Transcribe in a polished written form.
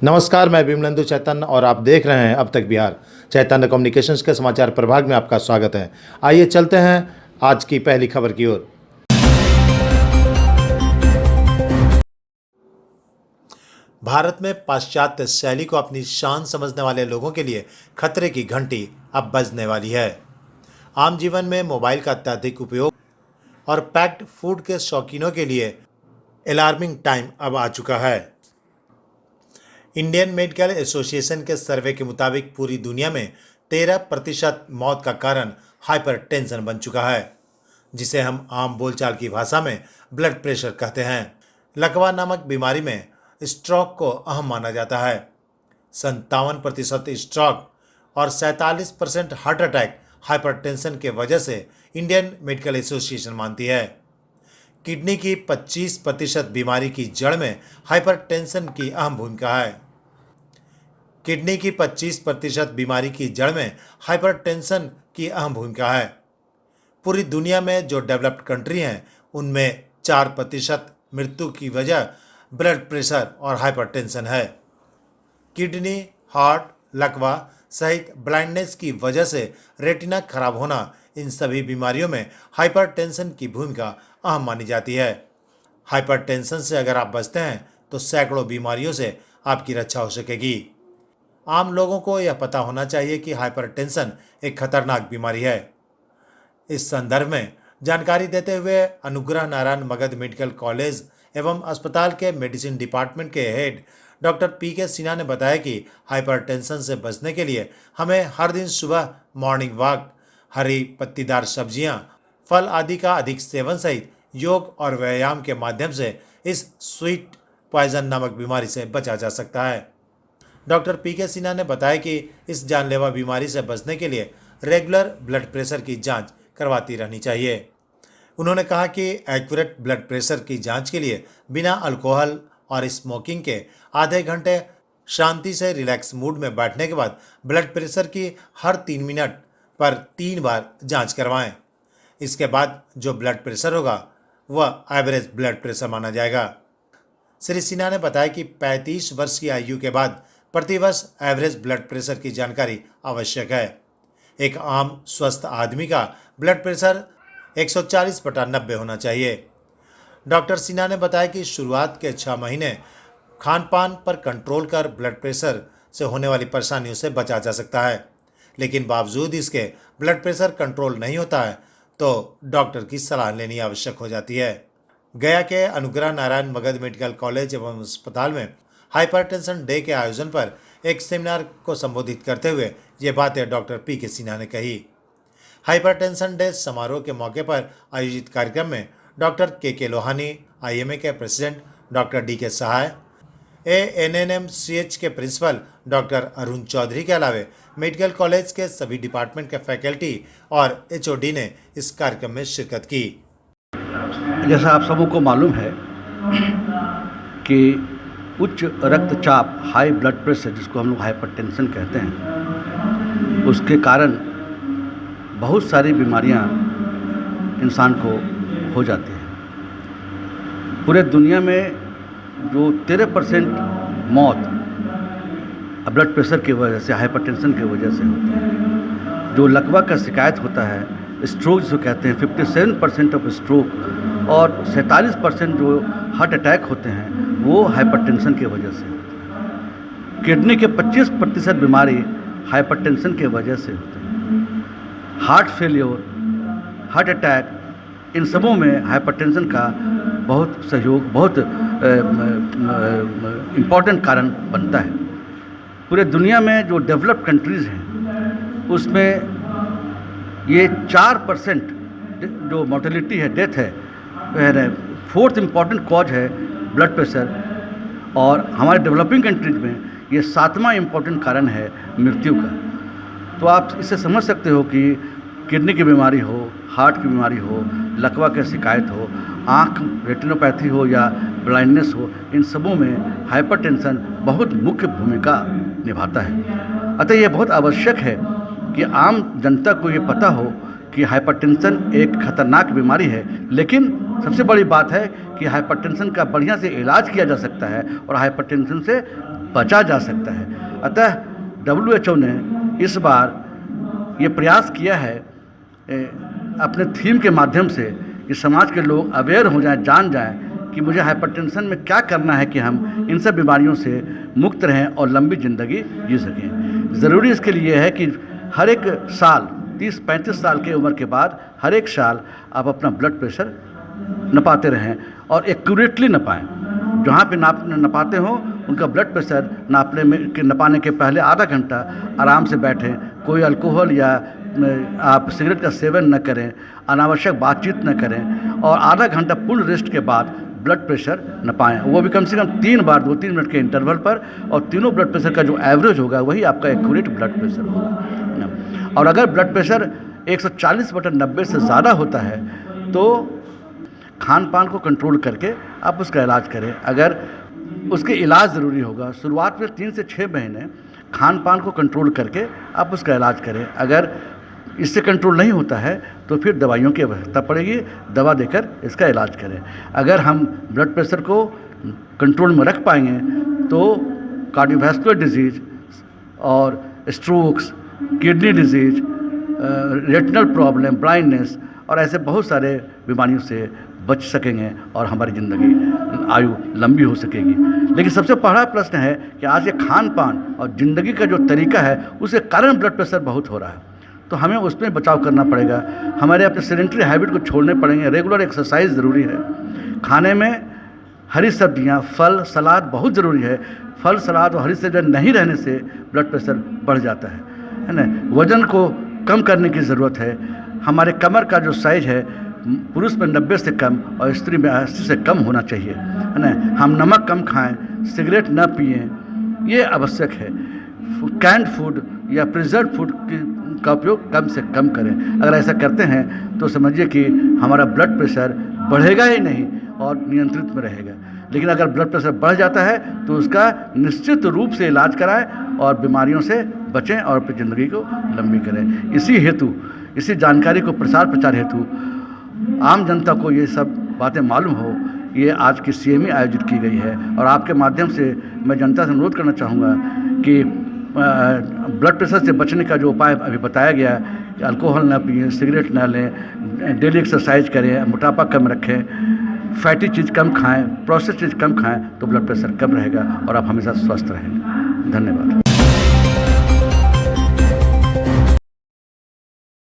नमस्कार, मैं विमलेंदु चैतन्य और आप देख रहे हैं अब तक बिहार। चैतन्य कम्युनिकेशंस के समाचार प्रभाग में आपका स्वागत है। आइए चलते हैं आज की पहली खबर की ओर। भारत में पाश्चात्य शैली को अपनी शान समझने वाले लोगों के लिए खतरे की घंटी अब बजने वाली है। आम जीवन में मोबाइल का अत्यधिक उपयोग और पैक्ड फूड के शौकीनों के लिए अलार्मिंग टाइम अब आ चुका है। इंडियन मेडिकल एसोसिएशन के सर्वे के मुताबिक पूरी दुनिया में 13% मौत का कारण हाइपरटेंशन बन चुका है, जिसे हम आम बोलचाल की भाषा में ब्लड प्रेशर कहते हैं। लकवा नामक बीमारी में स्ट्रोक को अहम माना जाता है। 57% स्ट्रोक और 47% हार्ट अटैक हाइपरटेंशन के वजह से इंडियन मेडिकल एसोसिएशन मानती है। किडनी की 25% बीमारी की जड़ में हाइपरटेंशन की अहम भूमिका है। किडनी की 25% बीमारी की जड़ में हाइपरटेंशन की अहम भूमिका है। पूरी दुनिया में जो डेवलप्ड कंट्री हैं उनमें 4% मृत्यु की वजह ब्लड प्रेशर और हाइपरटेंशन है। किडनी, हार्ट, लकवा सहित ब्लाइंडनेस की वजह से रेटिना खराब होना, इन सभी बीमारियों में हाइपरटेंशन की भूमिका अहम मानी जाती है। हाइपरटेंशन से अगर आप बचते हैं तो सैकड़ों बीमारियों से आपकी रक्षा हो सकेगी। आम लोगों को यह पता होना चाहिए कि हाइपरटेंशन एक खतरनाक बीमारी है। इस संदर्भ में जानकारी देते हुए अनुग्रह नारायण मगध मेडिकल कॉलेज एवं अस्पताल के मेडिसिन डिपार्टमेंट के हेड डॉक्टर पी.के. सिन्हा ने बताया कि हाइपरटेंशन से बचने के लिए हमें हर दिन सुबह मॉर्निंग वॉक, हरी पत्तीदार सब्जियां, फल आदि का अधिक सेवन सहित योग और व्यायाम के माध्यम से इस स्वीट पॉइजन नामक बीमारी से बचा जा सकता है। Doctor PK. सिन्हा ने बताया कि इस जानलेवा बीमारी से बचने के लिए रेगुलर ब्लड प्रेशर की जांच करवाती रहनी चाहिए। उन्होंने कहा कि एक्यूरेट ब्लड प्रेशर की जांच के लिए बिना अल्कोहल और स्मोकिंग के आधे घंटे शांति से रिलैक्स मूड में बैठने के बाद ब्लड प्रेशर की हर 3 मिनट पर 3 बार जांच करवाएं। इसके बाद जो ब्लड प्रेशर होगा वह एवरेज ब्लड प्रेशर माना जाएगा। श्री सिन्हा ने बताया कि 35 वर्ष की आयु के बाद प्रतिवर्ष एवरेज ब्लड प्रेशर की जानकारी आवश्यक है। एक आम स्वस्थ आदमी का ब्लड प्रेशर 140/90 होना चाहिए। डॉक्टर सिन्हा ने बताया कि शुरुआत के 6 महीने खान पान पर कंट्रोल कर ब्लड प्रेशर से होने वाली परेशानियों से बचा जा सकता है, लेकिन बावजूद इसके ब्लड प्रेशर कंट्रोल नहीं होता है तो डॉक्टर की सलाह लेनी आवश्यक हो जाती है। गया के अनुग्रह नारायण मगध मेडिकल कॉलेज एवं अस्पताल में हाइपरटेंशन डे के आयोजन पर एक सेमिनार को संबोधित करते हुए ये बातें डॉक्टर पी.के. सिन्हा ने कही। हाइपरटेंशन डे समारोह के मौके पर आयोजित कार्यक्रम में डॉक्टर के लोहानी, आईएमए के प्रेसिडेंट डॉक्टर डी.के. सहाय, एएनएमसीएच के प्रिंसिपल डॉक्टर अरुण चौधरी के अलावे मेडिकल कॉलेज के सभी डिपार्टमेंट के फैकल्टी और एचओडी ने इस कार्यक्रम में शिरकत की। जैसा आप सबों को मालूम है कि उच्च रक्तचाप, हाई ब्लड प्रेशर, जिसको हम लोग हाइपरटेंशन कहते हैं, उसके कारण बहुत सारी बीमारियां इंसान को हो जाती हैं। पूरे दुनिया में जो 13% मौत ब्लड प्रेशर की वजह से, हाइपरटेंशन की वजह से होती है। जो लकवा का शिकायत होता है, स्ट्रोक जो कहते हैं, 57% ऑफ स्ट्रोक और 47% जो हार्ट अटैक होते हैं वो हाइपरटेंशन की वजह से होते हैं। किडनी के 25% बीमारी हाइपरटेंशन की वजह से होते हैं। हार्ट फेलियर, हार्ट अटैक, इन सबों में हाइपरटेंशन का बहुत सहयोग, बहुत इम्पॉर्टेंट कारण बनता है। पूरे दुनिया में जो डेवलप्ड कंट्रीज़ हैं उसमें ये 4% जो मोर्टेलिटी है, डेथ है, वह 4th इम्पॉर्टेंट कॉज है ब्लड प्रेशर, और हमारे डेवलपिंग कंट्रीज में ये 7वां इम्पॉर्टेंट कारण है मृत्यु का। तो आप इससे समझ सकते हो कि किडनी की बीमारी हो, हार्ट की बीमारी हो, लकवा की शिकायत हो, आँख रेटिनोपैथी हो या ब्लाइंडनेस हो, इन सबों में हाइपरटेंशन बहुत मुख्य भूमिका निभाता है। अतः ये बहुत आवश्यक है कि आम जनता को ये पता हो कि हाइपरटेंशन एक खतरनाक बीमारी है, लेकिन सबसे बड़ी बात है कि हाइपरटेंशन का बढ़िया से इलाज किया जा सकता है और हाइपरटेंशन से बचा जा सकता है। अतः WHO ने इस बार ये प्रयास किया है अपने थीम के माध्यम से कि समाज के लोग अवेयर हो जाएं, जान जाएं कि मुझे हाइपरटेंशन में क्या करना है कि हम इन सब बीमारियों से मुक्त रहें और लंबी ज़िंदगी जी सकें। ज़रूरी इसके लिए है कि हर एक साल 30-35 साल की उम्र के बाद हर एक साल आप अपना ब्लड प्रेशर नपाते रहें और एक्यूरेटली नपाएं। जहाँ पे नपाते हो उनका ब्लड प्रेशर नपाने के पहले आधा घंटा आराम से बैठें, कोई अल्कोहल या आप सिगरेट का सेवन न करें, अनावश्यक बातचीत न करें और आधा घंटा पूर्ण रेस्ट के बाद ब्लड प्रेशर नपाएं, वो भी कम से कम 3 बार 2-3 मिनट के इंटरवल पर, और तीनों ब्लड प्रेशर का जो एवरेज होगा वही आपका एक्यूरेट ब्लड प्रेशर होगा। और अगर ब्लड प्रेशर 140/90 से ज़्यादा होता है तो खान पान को कंट्रोल करके आप उसका इलाज करें। अगर उसके इलाज ज़रूरी होगा, शुरुआत में 3 से 6 महीने खान पान को कंट्रोल करके आप उसका इलाज करें। अगर इससे कंट्रोल नहीं होता है तो फिर दवाइयों की आवश्यकता पड़ेगी, दवा देकर इसका इलाज करें। अगर हम ब्लड प्रेशर को कंट्रोल में रख पाएंगे तो कार्डियोवैस्कुलर डिजीज़ और strokes, kidney disease, retinal problem, blindness और ऐसे बहुत सारे बीमारियों से बच सकेंगे और हमारी ज़िंदगी आयु लंबी हो सकेगी। लेकिन सबसे बड़ा प्रश्न है कि आज ये खान पान और ज़िंदगी का जो तरीका है उसके कारण ब्लड प्रेशर बहुत हो रहा है, तो हमें उसमें बचाव करना पड़ेगा। हमारे अपने सेडेंटरी हैबिट को छोड़ने पड़ेंगे, रेगुलर एक्सरसाइज ज़रूरी है, खाने में हरी सब्जियां, फल, सलाद बहुत ज़रूरी है। फल, सलाद और हरी सब्जियां नहीं रहने से ब्लड प्रेशर बढ़ जाता है ना। वज़न को कम करने की ज़रूरत है। हमारे कमर का जो साइज है पुरुष में 90 से कम और स्त्री में 80 से कम होना चाहिए, है ना। हम नमक कम खाएं, सिगरेट न पिएं, ये आवश्यक है। कैंड फूड या प्रिजर्व फूड का उपयोग कम से कम करें। अगर ऐसा करते हैं तो समझिए कि हमारा ब्लड प्रेशर बढ़ेगा ही नहीं और नियंत्रित में रहेगा। लेकिन अगर ब्लड प्रेशर बढ़ जाता है तो उसका निश्चित रूप से इलाज कराएं और बीमारियों से बचें और अपनी ज़िंदगी को लंबी करें। इसी हेतु, इसी जानकारी को प्रचार हेतु आम जनता को ये सब बातें मालूम हो, ये आज की CME आयोजित की गई है। और आपके माध्यम से मैं जनता से अनुरोध करना चाहूँगा कि ब्लड प्रेशर से बचने का जो उपाय अभी बताया गया कि अल्कोहल ना पिएं, सिगरेट ना लें, डेली एक्सरसाइज करें, मोटापा कम रखें, फैटी चीज़ कम खाएं, प्रोसेस चीज़ कम खाएं, तो ब्लड प्रेशर कम रहेगा और आप हमेशा स्वस्थ रहेंगे। धन्यवाद।